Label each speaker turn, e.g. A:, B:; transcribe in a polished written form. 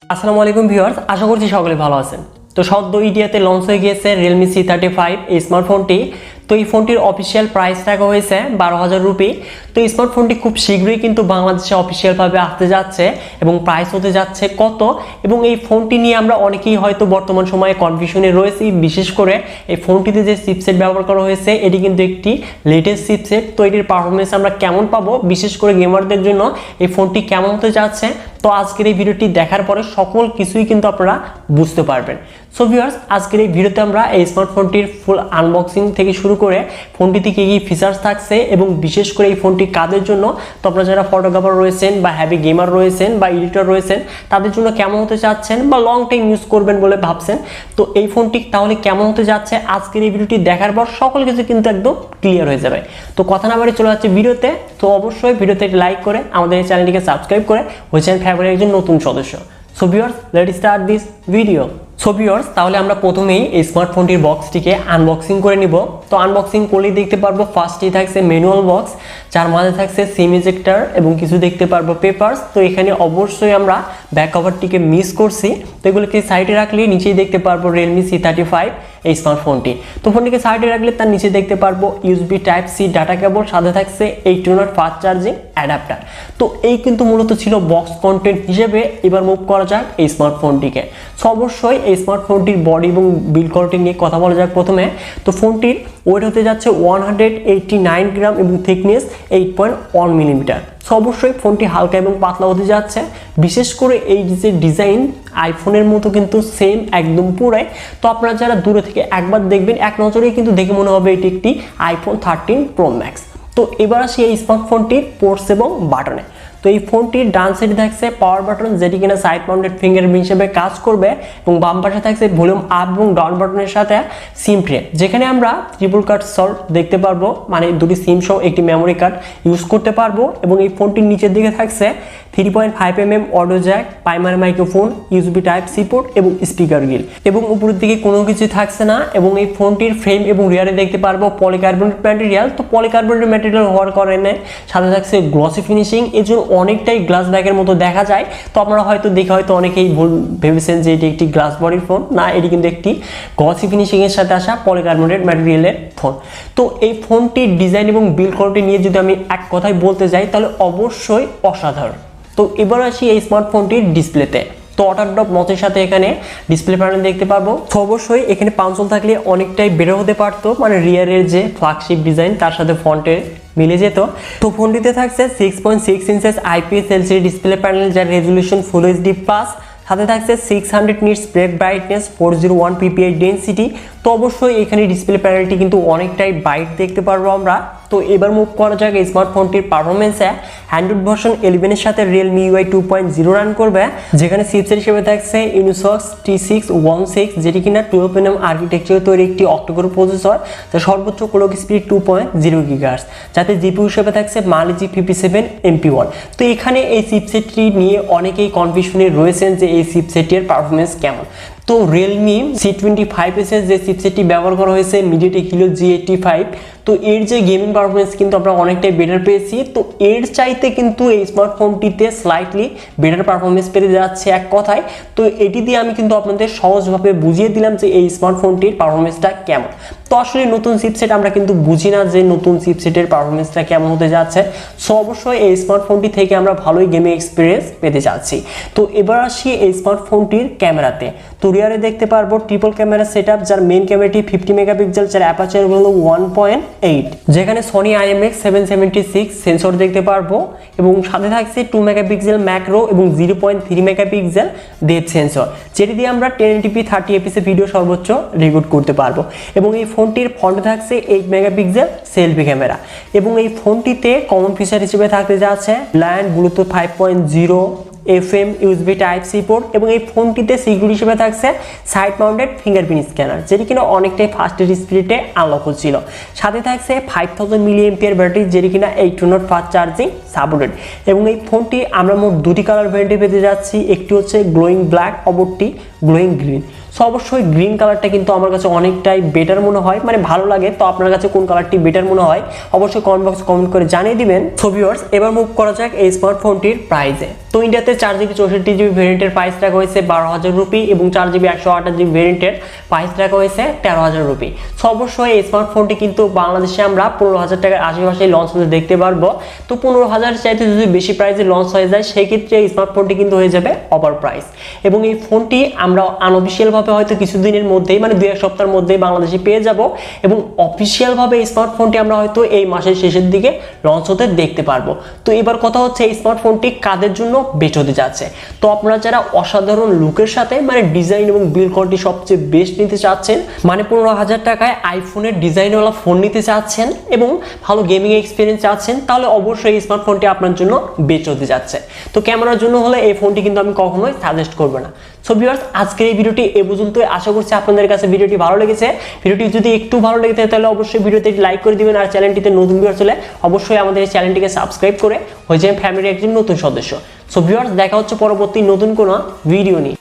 A: আসসালামু আলাইকুম ভিউয়ার্স, আশা করছি সকলে ভালো আছেন। তো সদ্য ইন্ডিয়াতে লঞ্চ হয়ে গিয়েছে Realme C35 এই স্মার্টফোনটি। তো এই ফোনটির অফিসিয়াল প্রাইস টাকা হয়েছে 12,000 রুপি। তো এই স্মার্টফোনটি খুব শীঘ্রই কিন্তু বাংলাদেশে অফিসিয়ালভাবে আসতে যাচ্ছে এবং প্রাইস হতে যাচ্ছে কত, এবং এই ফোনটি নিয়ে আমরা অনেকেই হয়তো বর্তমান সময়ে কনফিউশনে রয়েছি। বিশেষ করে এই ফোনটিতে যে চিপসেট ব্যবহার করা হয়েছে এটি কিন্তু একটি লেটেস্ট চিপসেট। তো এটির পারফরমেন্স আমরা কেমন পাবো, বিশেষ করে গেমারদের জন্য এই ফোনটি কেমন হতে যাচ্ছে, তো আজকের এই ভিডিওটি দেখার পরে সকল কিছুই কিন্তু আপনারা বুঝতে পারবেন। সো ভিউয়ার্স, আজকের এই ভিডিওতে আমরা এই স্মার্টফোনটির ফুল আনবক্সিং থেকে শুরু করে ফোনটিতে কী কী ফিচার্স থাকছে এবং বিশেষ করে এই ফোনটি কাদের জন্য, তো আপনারা যারা ফটোগ্রাফার রয়েছেন বা হ্যাভি গেমার রয়েছেন বা এডিটর রয়েছেন তাদের জন্য কেমন হতে চাচ্ছেন বা লং টাইম ইউজ করবেন বলে ভাবছেন, তো এই ফোনটি তাহলে কেমন হতে যাচ্ছে আজকের এই ভিডিওটি দেখার পর সকল কিছু কিন্তু একদম ক্লিয়ার হয়ে যাবে। তো কথা না বাড়ি চলে যাচ্ছে ভিডিওতে। তো অবশ্যই ভিডিওতে লাইক করে আমাদের এই চ্যানেলটিকে সাবস্ক্রাইব করে হয়েছেন ফেভারিট একজন নতুন সদস্য। So viewers, let's start this video. So viewers, তাহলে আমরা প্রথমেই এই স্মার্টফোনটির বক্সটিকে আনবক্সিং করে নিব। তো আনবক্সিং করলেই দেখতে পারবো ফার্স্টেই থাকছে ম্যানুয়াল বক্স, যার মাঝে থাকছে সিম ইজেক্টর এবং কিছু দেখতে পারবো পেপারস। তো এখানে অবশ্যই আমরা ব্যাক কভারটিকে মিস করছি, তো এগুলোকে সাইডে রাখলে নিচেই দেখতে পারবো Realme C35 এই স্মার্টফোনটি। তো ফোনটিকে সাইডে রাখলে তার নিচে দেখতে পারবো USB type C data cable, সাথে থাকছে 8 ফাস্ট চার্জিং অ্যাডাপ্টার। তো এই কিন্তু মূলত ছিল বক্স কন্টেন্ট হিসেবে। এবার মুভ করা যাক এই স্মার্টফোনটিকে। সো অবশ্যই এই স্মার্টফোনটির বডি এবং বিল্ড কোয়ালিটি নিয়ে কথা বলা যাক প্রথমে। তো ফোনটির ওয়েট হতে যাচ্ছে 189 গ্রাম এবং থিকনেস 8.1 মিলিমিটার। সো অবশ্যই ফোনটি হালকা এবং পাতলা হতে যাচ্ছে। বিশেষ করে এই যে ডিজাইন আইফোনের মতো কিন্তু সেম একদম পুরাই। তো আপনারা যারা দূরে থেকে একবার দেখবেন, এক নজরেই কিন্তু দেখে মনে হবে এটি একটি iPhone 13 Pro Max। তো এবার আসি এই স্মার্টফোনটির পোর্টস এবং বাটনে। তো এই ফোনটির ডান সাইডে থাকছে পাওয়ার বাটন, যেটি কিনা সাইড মাউন্টেড ফিঙ্গারপ্রিন্ট হিসেবে কাজ করবে, এবং বাম পাশে থাকছে ভলিউম আপ এবং ডাউন বাটনের সাথে সিম ট্রে, যেখানে আমরা ট্রিপল কার্ড সল্ট দেখতে পারবো, মানে দুটি সিম সহ একটি মেমোরি কার্ড ইউজ করতে পারবো। এবং এই ফোনটির নিচের দিকে থাকছে 3.5mm audio jack, primary microphone, USB type C port এবং স্পিকার গ্রিল, এবং উপরের দিকে কোনো কিছু থাকছে না। এবং এই ফোনটির ফ্রেম এবং রিয়ারে দেখতে পারবো পলিকার্বনেট ম্যাটেরিয়াল। তো পলিকার্বনেট ম্যাটেরিয়াল হওয়ার কারণে সাথে থাকছে গ্লসি ফিনিশিং, এর জন্য অনেকটাই গ্লাস ব্যাগের মতো দেখা যায়। তো আপনারা হয়তো দেখে হয়তো অনেকেই ভুল ভেবেছেন যে এটি একটি গ্লাস বডির ফোন, না, এটি কিন্তু একটি গ্লসি ফিনিশিং এর সাথে আসা পলিকার্বনেট ম্যাটেরিয়ালের ফোন। তো এই ফোনটির ডিজাইন এবং বিল্ড কোয়ালিটি নিয়ে যদি আমি এক কথায় বলতে যাই তাহলে অবশ্যই অসাধারণ। তো এবার আসি এই স্মার্টফোনটির ডিসপ্লেতে। তো ওয়াটারড্রপ নচের সাথে এখানে ডিসপ্লে প্যানেল দেখতে পারবো। তো অবশ্যই এখানে পাঞ্চল থাকলে অনেকটাই বেটার হতে পারতো, মানে রিয়ারের যে ফ্ল্যাগশিপ ডিজাইন তার সাথে ফ্রন্টের মিলে যেত। তো ফোনটিতে থাকছে 6.6 inches IPS LCD display panel, যার রেজলিউশন ফুল HD+, সাথে থাকছে 600 nits break brightness, 401 ppi density. তো অবশ্যই এখানে ডিসপ্লে প্যানেলটি কিন্তু অনেকটাই ব্রাইট দেখতে পারবো আমরা। তো এবার মুভ করা যাক এই স্মার্টফোনটির পারফরমেন্সে। অ্যান্ড্রয়েড ভার্সন 11 এর সাথে Realme UI 2.0 রান করবে, যেখানে চিপসেট হিসেবে থাকছে Innosox T616, যেটি কিনা 12nm আর্কিটেকচার তৈরি একটি অক্টোকোর প্রসেসর, যার সর্বোচ্চ ক্লক স্পিড 2.0 GHz, যাতে জিপিইউ হিসেবে থাকছে Mali G57 MP1। তো এখানে এই চিপসেটটি নিয়ে অনেকেই কনফিউশনে রয়েছেন যে এই চিপসেটের পারফরমেন্স কেমন। তো Realme C35 যে চিপসেটটি ব্যবহার করা হয়েছে MediaTek Helio G85, তো এর যে গেমিং পারফরমেন্স কিন্তু আমরা অনেকটাই বেটার পেয়েছি। তো এর চাইতে কিন্তু এই স্মার্টফোনটিতে স্লাইটলি বেটার পারফরমেন্স পেতে যাচ্ছে এক কথায়। তো এটি দিয়ে আমি কিন্তু আপনাদের সহজভাবে বুঝিয়ে দিলাম যে এই স্মার্টফোনটির পারফরমেন্সটা কেমন। তো আসলে নতুন চিপসেট আমরা কিন্তু বুঝি না যে নতুন চিপসেটের পারফরমেন্সটা কেমন হতে যাচ্ছে। সো অবশ্যই এই স্মার্টফোনটি থেকে আমরা ভালোই গেমিং এক্সপিরিয়েন্স পেতে যাচ্ছি। তো এবার আসি এই স্মার্টফোনটির ক্যামেরাতে। তো রিয়ারে দেখতে পারবো ট্রিপল ক্যামেরা সেটআপ, যার মেইন ক্যামেরাটি 50 মেগাপিক্সেল, যার অ্যাপারচার হলো 1.8, যেখানে Sony IMX776 সেন্সর দেখতে পারবো, এবং সাথে থাকছে 2 মেগাপিক্সেল ম্যাক্রো এবং 0.3 মেগাপিক্সেল ডেপথ সেন্সর, যেটি দিয়ে আমরা 1080p 30fps ভিডিও সর্বোচ্চ রেকর্ড করতে পারবো। এবং এই ফোনটির ফ্রন্টে থাকছে 8 মেগাপিক্সেল সেলফি ক্যামেরা, এবং এই ফোনটিতে কমন ফিচার হিসেবে থাকতে যাচ্ছে line Bluetooth 5.0, FM, USB type C port, এবং এই ফোনটিতে সিকিউরিটি হিসেবে থাকছে সাইড মাউন্টেড ফিঙ্গারপ্রিন্ট স্ক্যানার, যেটি কিনা অনেকটাই ফাস্টের স্পিডে আনলক হচ্ছিল। সাথে থাকছে 5000 mAh ব্যাটারি, যেটি কিনা 8 ফাস্ট চার্জিং সাপোর্টেড। এবং এই ফোনটি আমরা মোট দুটি কালার ভ্যারিয়েন্টে পেতে যাচ্ছি, একটি হচ্ছে গ্লোয়িং ব্ল্যাক, অপরটি গ্লোয়িং গ্রিন। সো অবশ্যই গ্রিন কালারটা কিন্তু আমার কাছে অনেকটাই বেটার মনে হয়, মানে ভালো লাগে। তো আপনার কাছে কোন কালারটি বেটার মনে হয় অবশ্যই কমেন্ট বক্সে কমেন্ট করে জানিয়ে দিবেন। সো ভিউয়ার্স, এবার মুভ করা যাক এই স্মার্টফোনটির প্রাইসে। তো ইন্ডিয়াতে 4GB 64GB ভেরিয়েন্টের প্রাইস রাখা হয়েছে 12,000 রুপি এবং 4GB 128GB ভেরিয়েন্টের প্রাইস রাখা হয়েছে 13,000 রুপি। সো অবশ্যই এই স্মার্টফোনটি কিন্তু বাংলাদেশে আমরা 15,000 টাকার আশেপাশে লঞ্চ হতে দেখতে পারবো। তো 15,000 চাইতে যদি বেশি প্রাইসে লঞ্চ হয়ে যায় সেই ক্ষেত্রে এই স্মার্টফোনটি কিন্তু হয়ে যাবে ওভার প্রাইস। এবং এই ফোনটি আমরা আনঅফিশিয়াল ভাবে হয়তো কিছুদিনের মধ্যেই মানে 2-1 সপ্তাহের মধ্যেই বাংলাদেশে পেয়ে যাব এবং অফিশিয়াল ভাবে এই স্মার্টফোনটি আমরা হয়তো এই মাসের শেষের দিকে লঞ্চ হতে দেখতে পারবো। তো এবার কথা হচ্ছে এই স্মার্টফোনটি কাদের জন্য বেস্ট হতে যাচ্ছে। তো আপনারা যারা অসাধারণ লুকের সাথে মানে ডিজাইন এবং বিল্ড কোয়ালিটি সবচেয়ে বেস্ট নিতে চাচ্ছেন, মানে 15,000 টাকায় আইফোনের ডিজাইনওয়ালা ফোন নিতে চাচ্ছেন এবং ভালো গেমিং এক্সপিরিয়েন্স চাচ্ছেন, তাহলে অবশ্যই এই স্মার্টফোনটি আপনার জন্য বেস্ট হতে যাচ্ছে। তো ক্যামেরার জন্য হলে এই ফোনটি কিন্তু আমি কখনোই সাজেস্ট করব না। সো ভিউয়ার্স, আজকের এই ভিডিওটি এ পর্যন্তই। আশা করছি আপনাদের কাছে ভিডিওটি ভালো লেগেছে। ভিডিওটি যদি একটু ভালো লেগে থাকে তাহলে অবশ্যই ভিডিওতে লাইক করে দিবেন, আর চ্যানেলটিতে নতুন ভিউয়ার্স হলে অবশ্যই আমাদের এই চ্যানেলটিকে সাবস্ক্রাইব করে হয়ে যাবেন ফ্যামিলির একজন নতুন সদস্য। সো ভিউয়ার্স, দেখা হচ্ছে পরবর্তী নতুন কোনো ভিডিও নিয়ে।